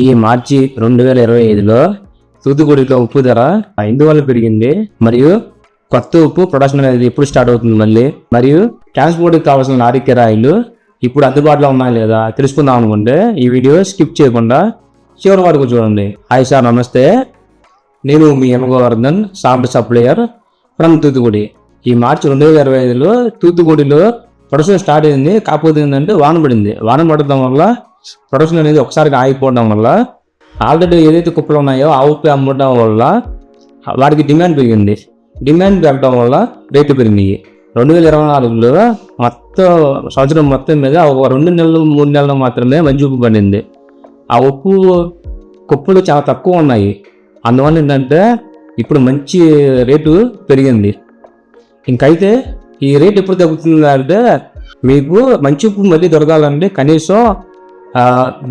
ఈ మార్చి 2025లో తూతుకుడిలో ఉప్పు ధర ఎందువల్ల పెరిగింది, మరియు కొత్త ఉప్పు ప్రొడక్షన్ అనేది ఎప్పుడు స్టార్ట్ అవుతుంది మళ్ళీ, మరియు ట్రాన్స్పోర్ట్కి కావాల్సిన లారీ కిరాయిలు ఇప్పుడు అందుబాటులో ఉన్నాయా లేదా తెలుసుకుందాం అనుకుంటే ఈ వీడియో స్కిప్ చేయకుండా చివరి వరకు చూడండి. హాయ్ సార్, నమస్తే. నేను మీ గోవర్ధన్, సాఫ్ట్ సప్లయర్ ఫ్రమ్ తూతుకుడి. ఈ మార్చి 2025లో తూతుకుడిలో ప్రొడక్షన్ స్టార్ట్ అయింది. కాకపోతే ఏంటంటే వాన పడింది. వాన పడడం వల్ల ప్రొడక్షన్ అనేది ఒకసారిగా ఆగిపోవడం వల్ల ఆల్రెడీ ఏదైతే కుప్పలు ఉన్నాయో ఆ ఉప్పు అమ్మడం వల్ల వాటికి డిమాండ్ పెరిగింది. డిమాండ్ పెరగడం వల్ల రేట్లు పెరిగినాయి. 2024లో మొత్తం సంవత్సరం మొత్తం మీద ఒక 2 నెలలు 3 నెలలు మాత్రమే మంచి ఉప్పు పడింది. ఆ ఉప్పు కుప్పలు చాలా తక్కువ ఉన్నాయి. అందువల్ల ఏంటంటే ఇప్పుడు మంచి రేటు పెరిగింది. ఇంకైతే ఈ రేట్ ఎప్పుడు తగ్గుతుంది అంటే మీకు మంచి ఉప్పు మళ్ళీ దొరకాలంటే కనీసం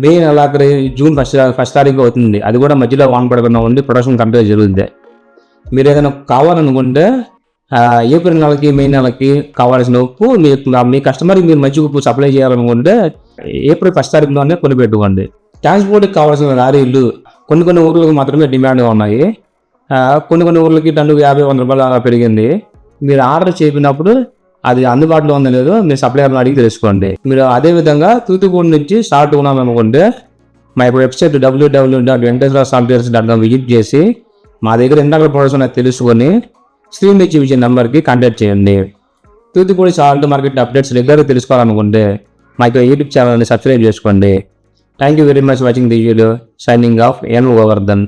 మే నెలాఖరి జూన్ ఫస్ట్ తారీఖు అవుతుంది. అది కూడా మధ్యలో వాన పడకుండా ఉండి ప్రొడక్షన్ కంప్లీట్ జరుగుతుంది. మీరు ఏదైనా కావాలనుకుంటే ఏప్రిల్ నెలకి మే నెలకి కావాల్సిన ఉప్పు మీ కస్టమర్కి మీరు మంచి ఉప్పు సప్లై చేయాలనుకుంటే ఏప్రిల్ ఫస్ట్ తారీఖులోనే కొనిపెట్టుకోండి. ట్రాన్స్పోర్ట్కి కావాల్సిన లారీలు కొన్ని ఊర్లకు మాత్రమే డిమాండ్గా ఉన్నాయి. కొన్ని ఊర్లకి టన్నుకు 50-100 రూపాయలు అలా పెరిగింది. మీరు ఆర్డర్ చేసినప్పుడు అది అందుబాటులో ఉందో లేదో మీరు సప్లయర్ని అడిగి తెలుసుకోండి. మీరు అదేవిధంగా తూతుకుడి నుంచి స్టార్ట్ ఉన్నామనుకుంటే మా యొక్క వెబ్సైట్ www.venkateswarasoftwares.com విజిట్ చేసి మా దగ్గర ఎంత ప్రొడక్ట్స్ అనేది తెలుసుకొని స్క్రీన్ మీద చూపించే నెంబర్కి కాంటాక్ట్ చేయండి. తూతుకుడి సాల్ట్ మార్కెట్ అప్డేట్స్ రెగ్యులర్గా తెలుసుకోవాలనుకుంటే మా యొక్క యూట్యూబ్ ఛానల్ని సబ్స్క్రైబ్ చేసుకోండి. Thank you very much watching the video. Signing off Govardhan.